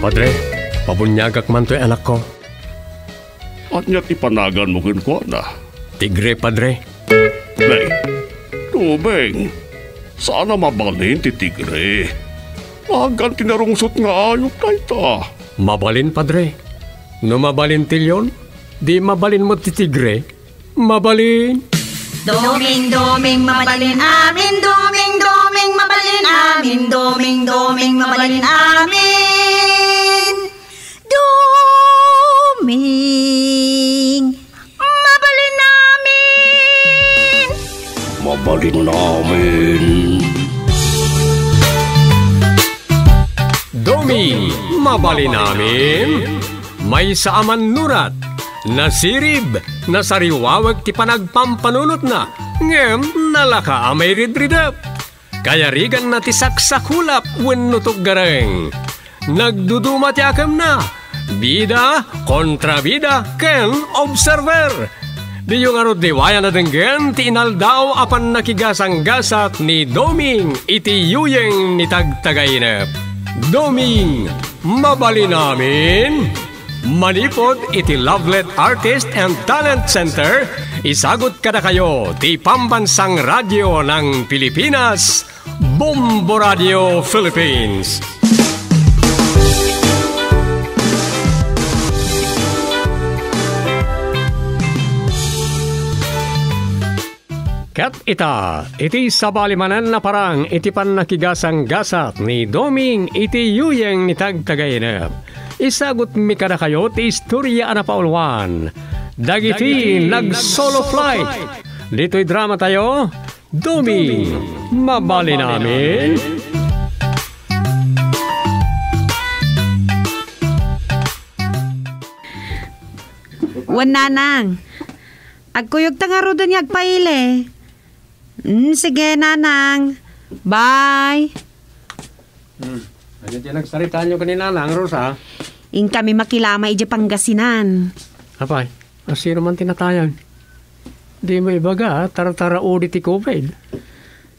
Padre, pabunyagak man to'y anak ko. At niya't ipanagan mo ko na. Tigre, Padre. Beng, tubeng. Sana mabalin ti tigre. Magan tinarungsot nga ayok na ita. Mabalin, Padre. No mabalin tilyon, di mabalin mo ti tigre. Mabalin. Doming mabalin amin, doming mabalin amin, doming mabalin amin. Doming mabalin amin. Mabalin namin. Doming mabalin namin. May saaman nurat. Nasirib, nasariwawag ti panagpampanunot na, ngem nalaka amay ridridap. Kaya rigan na ti saksakulap wenno gareng. Nagduduma ti akam na, bida kontra bida ken observer. Di yung arod diwaya na denggen ti inaldaw apan nakigasang-gasat ni Doming iti yuyeng ni tagtagainep. Doming, mabali namin. Manipod iti Lovelet Artist and Talent Center, isagot kada kayo ti Pambansang Radyo ng Pilipinas, Bombo Radio Philippines. Kat ita, iti sabalimanan na parang iti pan nakigasang-gasat ni Doming iti yuyeng ni tagtagainep. Isagot mi kada kayo ti istorya na paulwan. Dagiti nag-solo flight. Dito'y drama tayo, Doming, mabali namin. Wan nanang, agkuyog tangaro doon agpaile. Sige nanang, bye. Ano dyan nagsaritaan nyo kanina lang, Rosa? In kami makilama ije Pangasinan. Apay, sino man tinatayan? Di mo ibaga, tara-tara ulit ti COVID.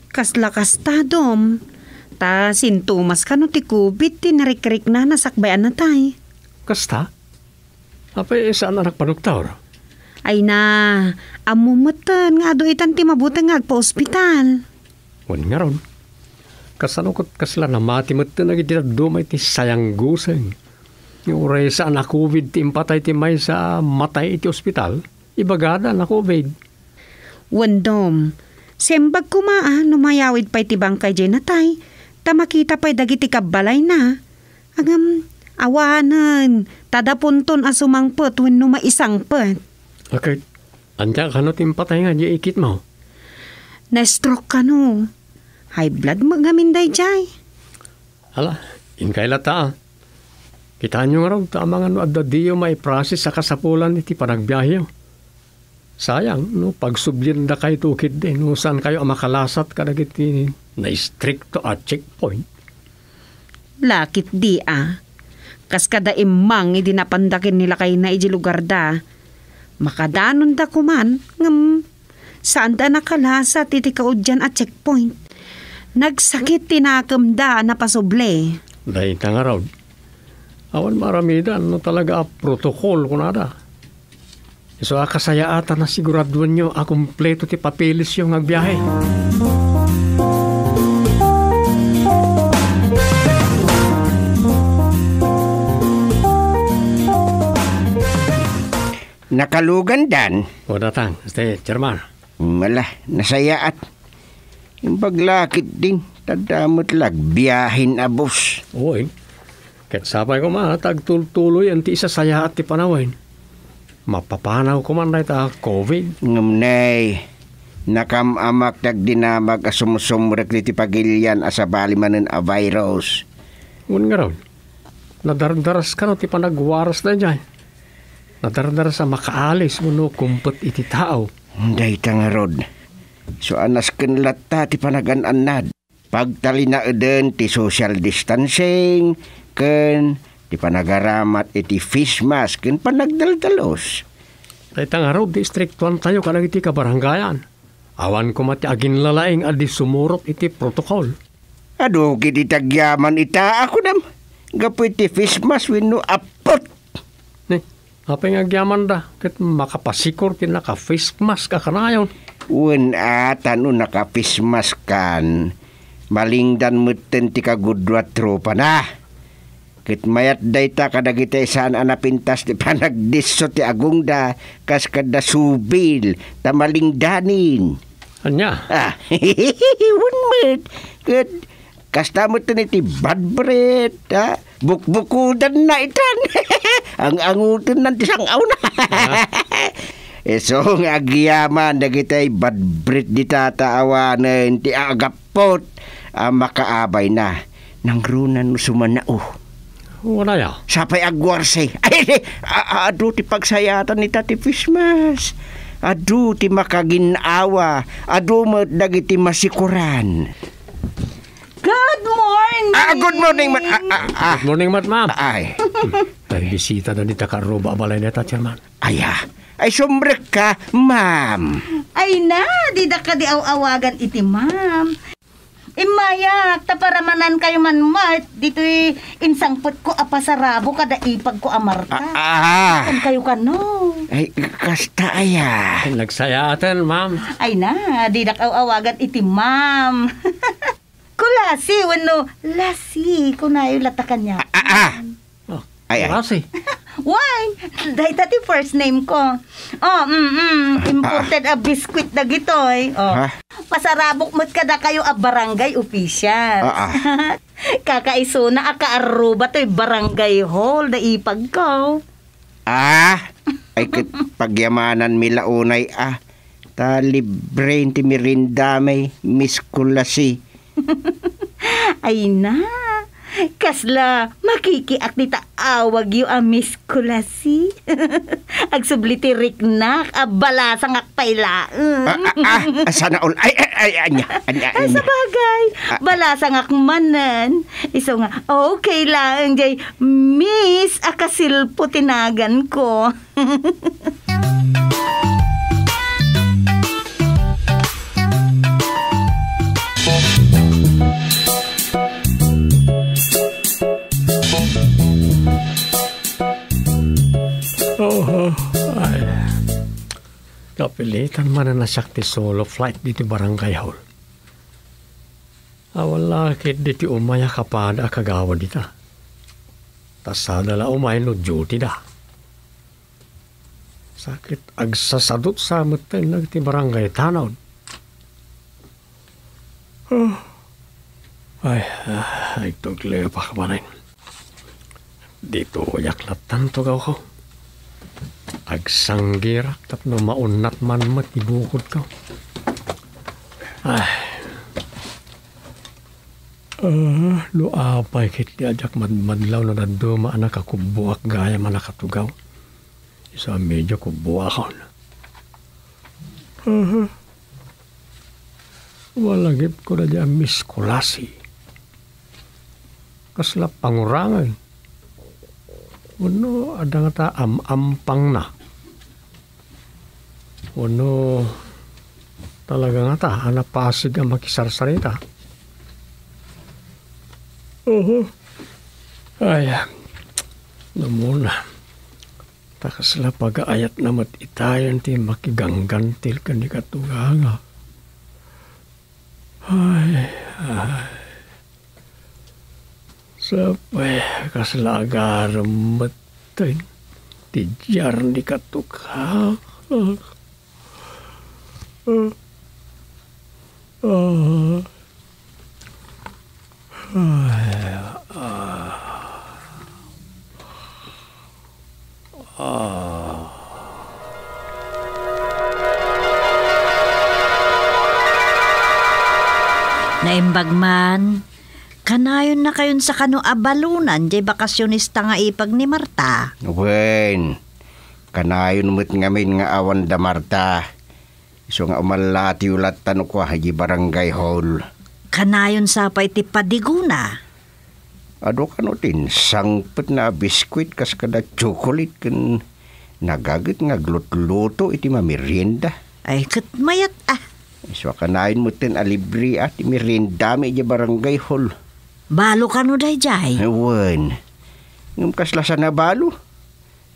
Kasla-kas ta, Dom. Ta sintomas ka no ti COVID, tinarikrik na nasakbayan na tay. Kasta? Apay, saan anak padoktor? Ay na, amumutan nga do itan ti mabutan nga agpa-ospital. Wan nga ron. Kasanukot kasla na mati mo ito nagitidadumay ti sayang guseng. Yung oray sa na COVID ti impatay ti may sa matay iti ospital, ibagada na COVID. Wandom, sembag kumaan numayawid pa'y ti bangkay dyan natay, tamakita pa'y dagiti kabalay na. Agam, awanan, tadapunton asumangpot when numaisangpot. Okay, andya ka no ti impatay nga di ikit mo. Na-stroke ka no. High blood magaminday jay. Hala, inkay lata. Kitaan nyo nga raw, tama nga no, adda diyo may process sa kasapulan iti panagbiyahe. Sayang, no, pagsublin da kayo tukid din, no, saan kayo makalasat kadag iti na-stricto at checkpoint. Lakit di Kas kada imang idi napandakin nila kayo na iji lugar da. Makadanon da kuman, ngam, saan da nakalasat iti kaudyan at checkpoint. Nagsakit tinakam da na pasuble. Dahil ka nga raw. Awan maramidan, no talaga protokol kunada. So akasaya ata na siguraduan nyo akumpleto ti papeles yung agbiyahe. Nakalugan dan. O datang, Chairman. Malah, nasayaat. Yung paglakit din, tadamot lag, biyahin abos. Uy, ket sabay ko man, tagtultuloy ang ti isa saya at ti panawin. Mapapanaw ko man na ita COVID. Ngamnay, nakamamak nagdinamag asumsumrek ti pagilyan asabali manen a virus. Ngun nga raw, nadardaras ka no ti panagwaras na dyan. Nadardaras sa makaalis mo no kumpet iti tao. Day tangarod. So anas ken latta ti panagan-annad. Pagtali na eden ti social distancing ken ti panagaramat iti face mask ken panagdaldalos. Day tangaraw di striktuan tayo kalag iti kabaranggayan. Awan ko mati agin lalaing adi sumurot iti protokol. Ado kiti tagyaman ita ako nam. Gapoy ti Christmas wenno apot. Ni, apay nga gyaman da. Kat makapasikor kin naka-face mask ka kanayon. Wen tanu naka-Christmas kan. Malingdan meten ti kagudwa tropa na. Kit mayat dayta kadagita saan anapintas ti panagdiso ti agungda kas kada subil ta malingdanin. Anya? Wunmet. Kit kasta mo ti bad bread. Bukbukudan na itan. Ang angutin ng tisangaw na. So nga agyaman dagitay bad bread di tataawanan ti agapot. Makaabay na nang runan sumanao. Wala ya. Sapay agwarse. Ay, adu ti pagsayatan ni Tati Christmas. Adu ti makaginawa. Adu mo dagiti masikuran. Good morning! Good morning, Good morning, ma'am. Ay. Ay, bisita na ni Takaroba balay neta, chairman. Ay, sumbrek ka, ma'am. Ay na, di da ka di awagan iti ma'am. Imayak, taparamanan kayo man mat. Dito'y insangpot ko apasarabo kada ipag ko amarta. Kan kayo kano. Ay, kasta aya. Nagsayatan, ma'am. Ay na, di da ka awagan iti ma'am. Kulasi, wano, lasi, kunayo latakan niya. Ay. Kasi. Why? Dahil tati first name ko. Imported a biscuit na gitoy. Pasarabok mo't kada kayo a barangay official. Kakaiso na akaaruba to'y barangay hall na ipag ko. Ay pagyamanan mila unay ta libre ti mirinda may miskulasi. Ay na. Kasla, makikiak ni taawag yu a miskulasi. Agsubliti riknak, balasang akpailaan. Sana all. Anya. Sa bagay, balasang akmanan. Iso nga, okay lang, jay, miss, akasilpo tinagan ko. Ay. Kapilitan man na nasakti solo flight dito barangay hall. Wala kit diti umaya kapada kagawa dita. Tasadala umay no duty da. Sakit agsasadot sa matay nagti barangay tanaw. Ay tugle pa kabanain. Dito yaklat tanto gaw ko. Agsanggirak tapno maunat man matibukod ko. Luapay kit diajak madlaw na daduma anak ako buwak gaya man nakatugaw. Isa medyo ko buwakon. Walagip ko na diyan miskulasi. Kasla pangurangan. Wano ada nga ta ampang na. Wano talaga nga ta anapasig ang makisarsarita. Ay, namuna. Takasla pag-aayat na matitayan ti makiganggantil ka ni katuganga. Ay. Sapay kasla agaram matay. Tijar ni katukha. Naimbag man, kanayon na kayon sa kano abalunan, jay bakasyonista nga ipag ni Marta. Wen, kanayon mo't ngamin nga awan da Marta. So nga umalati ulat tano ko haji barangay hall. Kanayon sa pa iti padiguna. Ado kano tin, sangpet na biskuit kas kada chocolate kan nagagit nga glut-luto iti mamirienda. Ay, katmayat So kanayon mo tin alibri at merienda mi iti barangay hall. Balo ka no dayjay. Ewan. Ngam kaslasan na balo.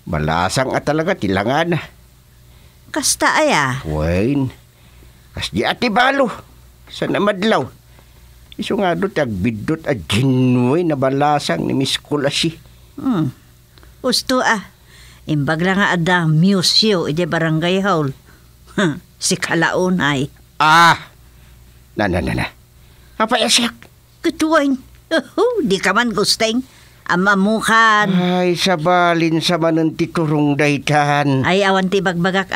Balasang at talaga tilangan na. Kasta aya. Wen. Kas di ati balo. Sa namadlaw. Iso nga do't agbidot at ginway na balasang ni Miss Kulasi. Usto Imbag lang nga ada museo iti barangay hall. Si Kalaon ay. Na. Kapayasyak. Kutuwain. Di ka man gusteng. Amamukan. Ay, sabalin sa manan titurong daytan. Ay awan ti bagbagak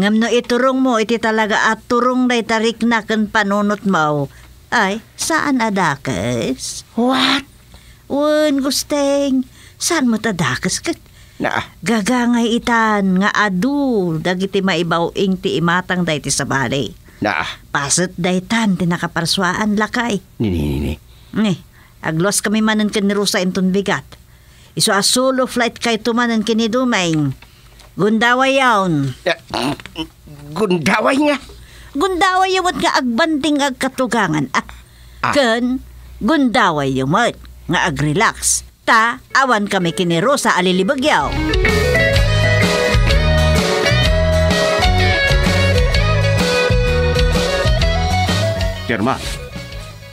Ngam no iturong mo iti talaga at turong day tarik na kan panunot mo. Ay, saan adakes? What? Wen gusteng. Saan mo tadakas kat? Gagangay itan nga adu dagiti maibawing ti imatang day ti sabali. Pasat daytan ti nakaparswaan lakay. Ni. Aglos kami manan ken ni Rosa inton bigat. Iso a solo flight kay tumanan kini Dumeng. Gundaway yawn. Gundaway nga? Gundaway yamot nga agbanting agkatugangan. Ken gundaway yamot nga agrelax. Ta awan kami kini Rosa alilibagyaw. Chairman,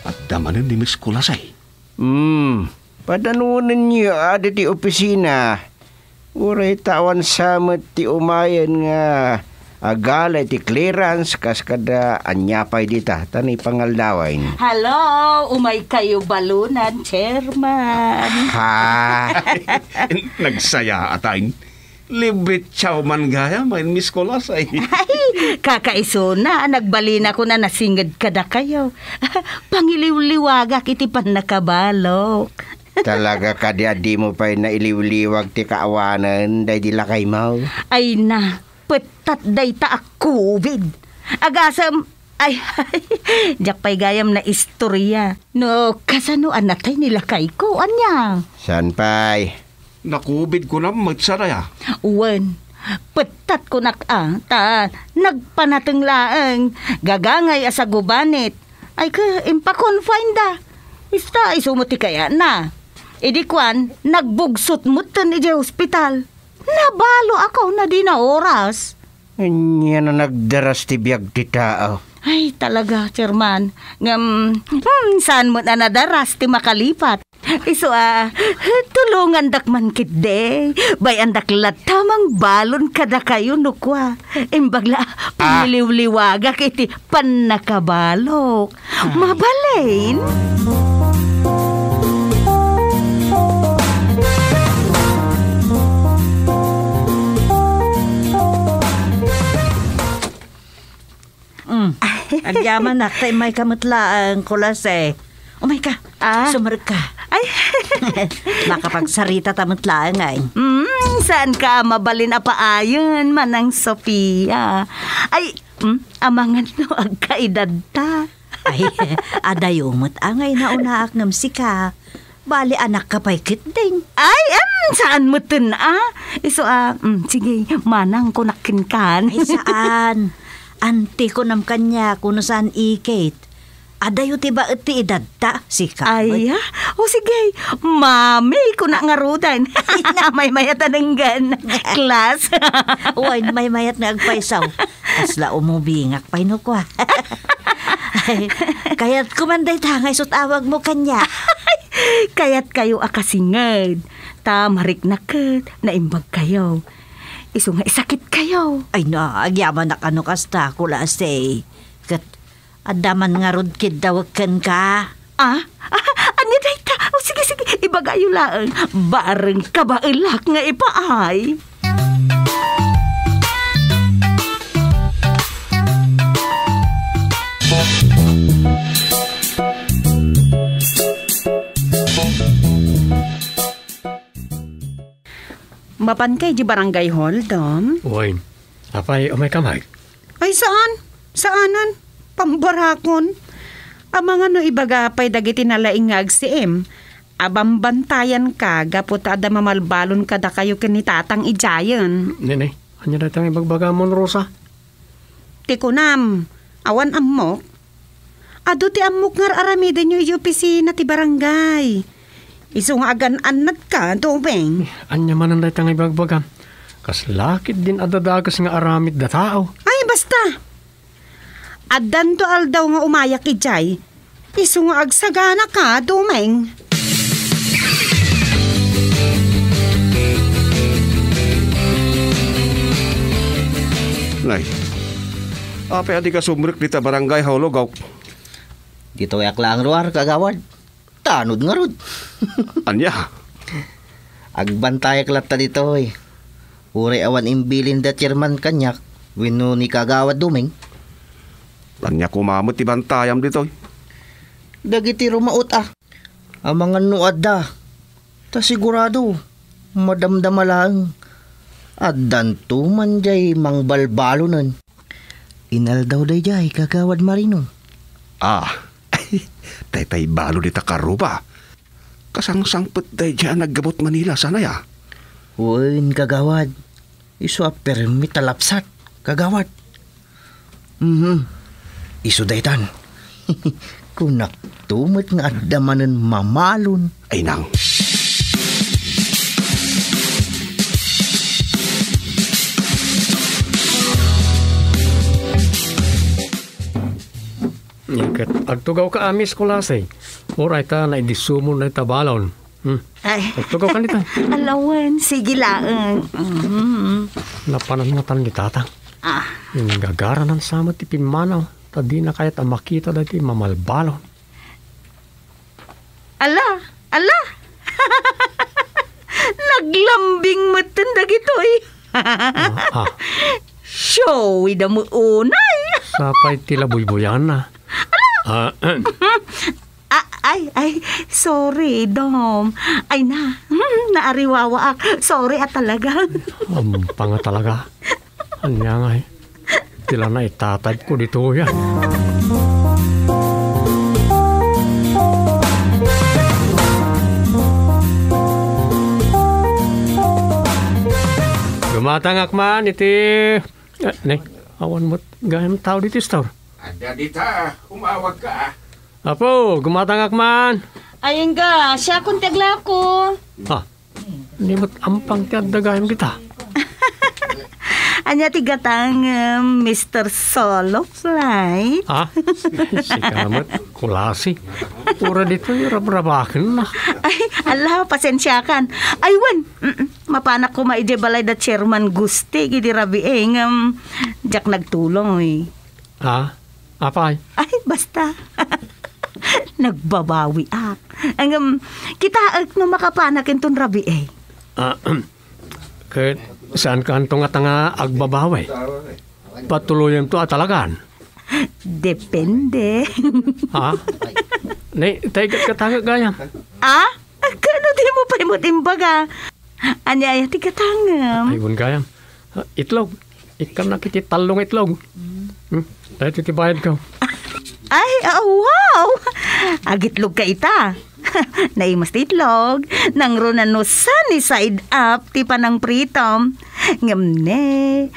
at damanan ni Miss Kulasay. Padanunan niyo di opisina. Uray tawan samet ti umayan nga agala ti clearance kas kada anyapay dita tani pangaldawain. Hello, umay kayo balunan, Chairman. Nagsaya atayin. Libit chow man gaya, main Miss Kulasay. Ay, kakaiso na, nagbalina ko na nasingad kada kayo. Pangiliw-liwagak iti pan nakabalok. Talaga di mo pa na iliw-liwag ti kaawanan day di lakay mo. Ay na, petat day ta COVID. Agasam, ay, jak pa'y gayam na istorya. No, kasano anatay nila kay ko, anya? San pa'y? Nakubid ko na magsaraya. Uwan, petat ko ta nagpanateng laeng, gagangay asa gubanit. Ay ka, impa-confine da. Ista, isumuti kaya na. Idikwan, nagbugsot mutan iti hospital. Nabalo ako na di na oras. Anya na nagdaras ti biyag ti tao. Ay, talaga, Chairman. Saan mo na nadaras ti makalipat? Iso tulungan dak man kitde. Bayan dak latamang balon kada kayo nukwa. Imbagla, pumiliw-liwagak iti panakabalok. Mabalain? Agyaman na, tay may kamutlaan Kulasay. Umay ka, sumarag ka. Ay, makapagsarita tamutlaan ay. Saan ka mabalin apaayon, Manang Sofia? Ay, amangan no agkaedad ta. Ay, adayumot angay na unaak ngam sika. Bali anak ka pa'y kitding. Ay, saan mo tun Iso, sige, manang kunakin kan. Ay, saan? Anti ko nam kanya kuno saan ikit. Adayo tiba iti edad ta, sika. Ay, sige, mami ko na ngarudan. May mayat ananggan. Class. Uy, may mayat na agpaisaw. Asla umubingak pa'y no kwa. Kaya't kumanday tangay sutawag mo kanya. Kaya't kayo akasingad. Tamarik na kat, naimbag kayo. Iso nga isakit kayo. Ay na, agyaman na kano kasta, Kulasay. Kat, adaman nga rodkid dawagkan ka. Anya day ta? Sige, ibagayo lang. Bareng kabailak nga ipaay. Mapan kay di barangay hall, Dom? Uy, apay umay kamay. Ay, saan? Saanan? Pambarakon. Amang ano ibagapay dagiti nalaing nga agsiim. Abambantayan ka, gapot ada mamalbalon kada kayo kanitatang ijayan. Nene, anya na tang ibagbagamon, Rosa? Tikunam, awan amok. Ado ti amok ngar aramiden nyo iti opisina ti barangay. Iso nga agan-anad ka, Domeng. Anya man ang daytang ibagbagam. Kas lakit din adadagas nga aramid da tao. Ay, basta. Addan to aldaw nga umayak ijay. Iso nga agsagana ka, Domeng. Nay, apa adi ka sumrik dita barangay haulogaw? Dito yak lang ruar kagawad. Tanod nga rod. Anya? Agbantayak lata dito eh. Uri awan imbilin da chairman kanyak. Wino ni kagawad Domeng. Anya kumamot ti bantayam dito. Dagiti rumaot ah. Ang mga nuad da. Ta sigurado. Madamdama lang. Addan to man jay mangbalbalo nun. Inal daw day jay kagawad marino. Tay balo dita karuba. Kasangsangpet day dyan naggamot Manila sana ya. Uwin kagawad. Iso a permit talapsat kagawad. Iso daytan. Kunak tumat nga adamanan mamalon. Ay nang. Ikat agtugaw ka amis kulasay. Oray ta na idisumon na itabalon. Ay, Agtugaw ka nito. alawan, sige lang. Napananatan ni tatang. Yung gagara ng sama ti pimanaw. Tadi na kaya't ang makita dati mamalbalon. Ala. Naglambing matandag ito eh. Showy da mo unay. Sapay tila buybuyan na. Ay, sorry, Dom. Ay naariwawa ak. Sorry talaga. Panga talaga. Anya nga eh. Tila na itatype ko dito yan. Gumatangak man iti... awan mo't gayam tao dito store. Ada dita, umawag ka. Apo, gumatangak man. Ayun ga, siya kung tagla ko. Hindi mo't ampang tiyadagayam kita. Anya tigatang Mr. Solo Flight. Si kamot, kulasi. Pura dito yung rabrabakin na. Ay, ala, pasensyakan. Aywan, mapanak ko maide balay da chairman Gusti, gidi rabi jak nagtulong eh. Apay? Ay, basta. Nagbabawi ak. Kita no makapanakin ton rabi eh. Kahit saan ka antong at nga agbabaway? Patuloyan to at talagan? Depende. Taigat ka tanga gayam. Kano di mo pa imot imbaga? Anya ay tigatangam. Ayun gayam. Itlog. Ikan na kiti talong itlog. Dahil titibayad ka. Ay, wow! Agitlog ka ita. Naimas titlog. Nang runan no sunny side up, ti panang pritom. Ngamne.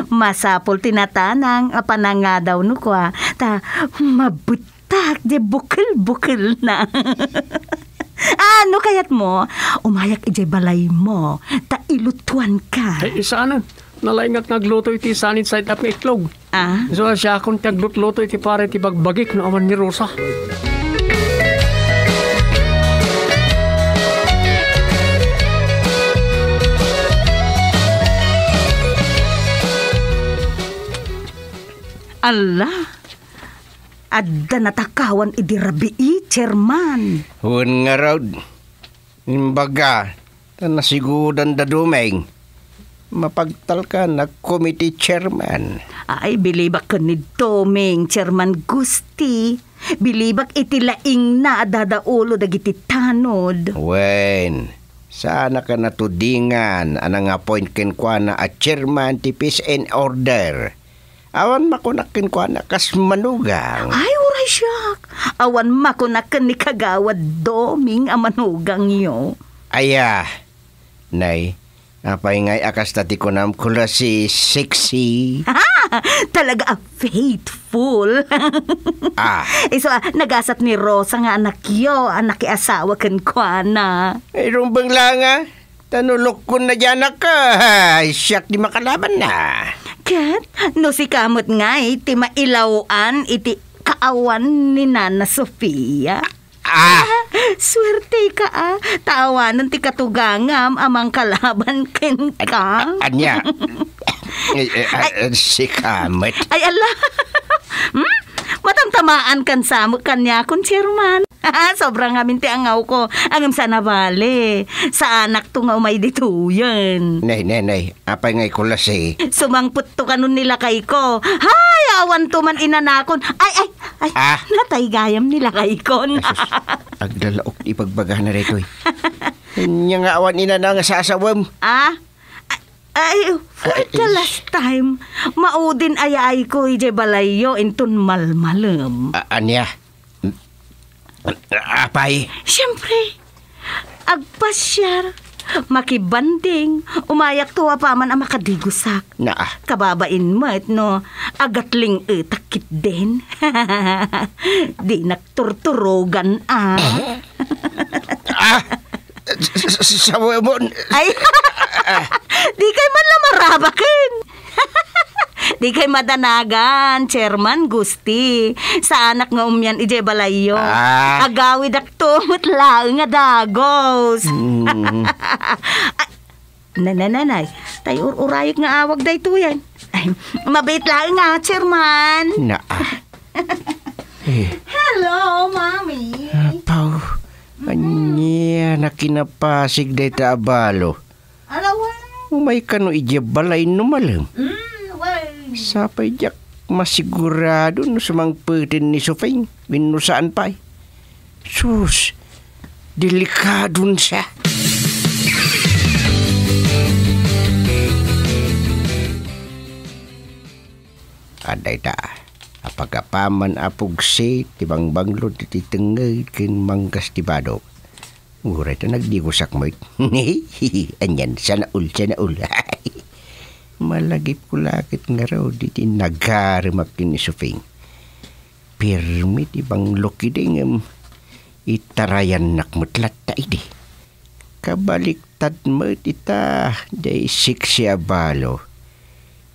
Masapol tinatanang, apananga daw no kwa. Ta, mabutak, di bukil-bukil na. Ano kayat mo? Umayak ijay balay mo. Ta ilutuan ka. Ay, isaanan. Nalaingat nagluto iti sunny side up ng itlog. So, siya akong taglut-luto iti pare iti bagbagik na aman ni Rosa. Ala, adda natakawan idi rabii, chairman. Huwag nga raw. Imbaga, nasigudan da Domeng. Mapagtal ka na committee chairman. Ay, bilibak ka ni Domeng, chairman Gusti. Bilibak iti laing na adadaulo dagiti tanod. Wen, sana ka natudingan anang appoint ken kwa na a chairman ti Peace and Order. Awan makunakin kwa na kas manugang. Ay, uray siyak. Awan makunakan ni kagawad Doming a manugang yo. Aya, nay, apay ngay akas tati ko nam kula si sexy. Talaga faithful. Iso nagasat ni Rosa nga anak yo, anak asawa kan kwa na. Rumbang lang tanulok ko na dyan ka. Siyak di makalaban na. Kat, no si kamot nga iti mailawan iti kaawan ni Nana Sofia. Swerte ka tawanan ti katugangam amang kalaban ken ka. Anya, si kamot. Ay ala, matamtamaan kan sa kanya kun chairman. Sobrang amin ti angaw ko angam sa nabali. Sa anak to nga umay dituyan. Nay, apay ngay kulas Sumangput to kanon nila kay ko. Hay, awan to man inanakon. Ay, natay gayam nila kay kon. Agdalaok ipagbaga na rito Nya nga awan ina na nga sa asawam. For the last time, maudin ayay ko ije balayo intun malmalem. Anya? Apay? Siyempre, agpasyar, makibanding, umayak tuwa pa man ang makadigusak. Kababain mo no, agatling takit din. Di nagturturogan Sawamon. Ay, di kay man lang marabakin. Di kay madanagan, Chairman Gusti. Sa anak nga umyan ije balayo. Agawid akto mutlaang nga dagos. Nanay, tayo urayag nga awag day to yan. Ay, mabait lang nga, Chairman. Hello, Mommy. Pau, anya nakinapasig day ta abalo. Alawan. Umay ka no ije balay numalam. Sapay jak masigurado no sumangputin ni Sofing binusaan pa. Sus, delikadun siya. Aday ta, apagapaman apugsi tibang banglo tititengay kin manggas tibado. Uray ta nagdigusak mo. Anyan, sana ul. Malagip ko lakit nga raw di tinagarimak ni Sofing. Pirmit ibang lokiding itarayan nakmutlat ta idi. Kabaliktad mo ita day siksi abalo.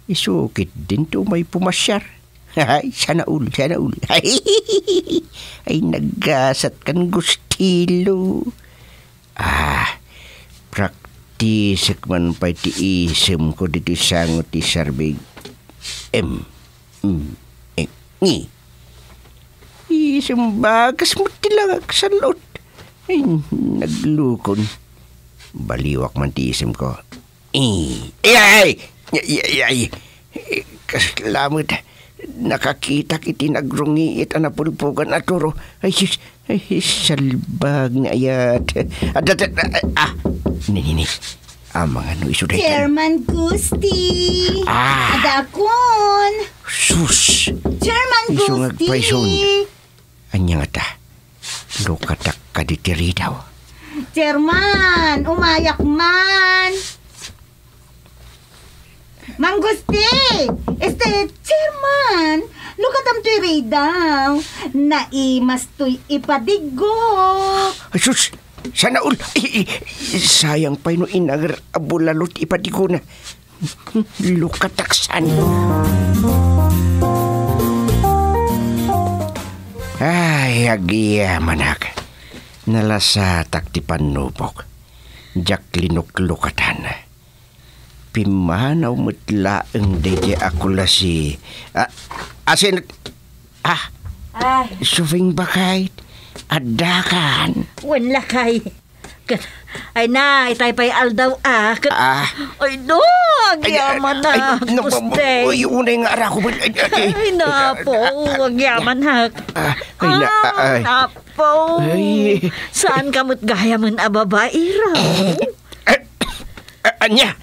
Isukit din to may pumasyar. Ay, sana ul. Ay, naggasat kan gustilo. Praktisik man pa iti isem ko dito sangot ti sarbig. Ni. Isem bagas mo tilangak sa lot. Ay, naglukon. Baliwak man ti isem ko. Ay! Kasalamat. Nakakita kiti nagrungiit ang napulpugan at turo. Ay, salbag na ayat. Nini. Mga ano isuday. Chairman Gusti. Adakon. Sus. Chairman Gusti. Anya nga ta. Lukatak ka ditiri daw. Chairman, umayak man. Mang Gusti, Chairman, lukatam to'y daw. Naimas to'y ipadigo. Sus. Sana ul. Sayang pa ino inagar abulalot ipadigo na. Lukataksan. Ay, agiya manak. Nalasatak ti panupok. Jak linok lukatan. Pimanaw mutla ang dede ako lasi. Asin. Sufing bakay. Adakan. Wala kay. Ay na, itay pa'y aldaw Ay no, agyaman na. Guste. Uy, unay nga ara ko. Ay na po, agyaman ha. Ay na, ay. Napo. Saan kamot gaya man ababae raw? Anya,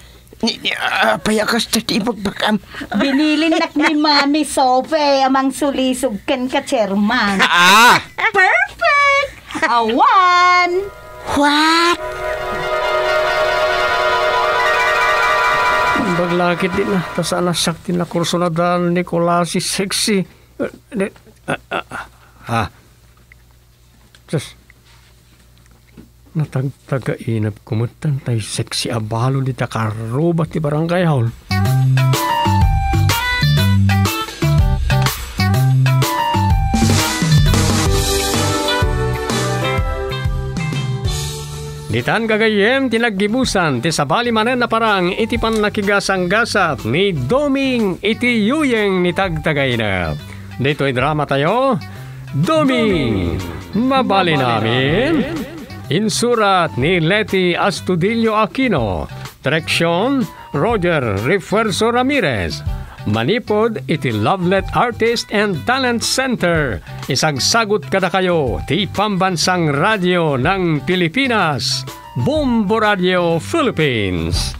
payakas tati ipagbakam. Binilin nak ni Mami Sophie amang sulisog ken ka, Chairman. Perfect! Awan! What? Bagla Bakit di na tasana sakti na kurso na dan Nicolasi sexy? Just natagtaga-inap kumutan tay sexy abalo di takarubat ti barangay hall. Ditan gagayem tinaggibusan ti sabali manen na parang iti pan nakigasang-gasat ni Doming iti yuyeng ni tagtagay na. Dito'y drama tayo, Doming, mabali namin. Insurat ni Leti Astudillo Aquino, Direksyon Roger Refuerzo Ramirez. Manipod iti Lovelet Artist and Talent Center. Isagsagot kada kayo ti Pambansang Radyo ng Pilipinas, Bombo Radio Philippines.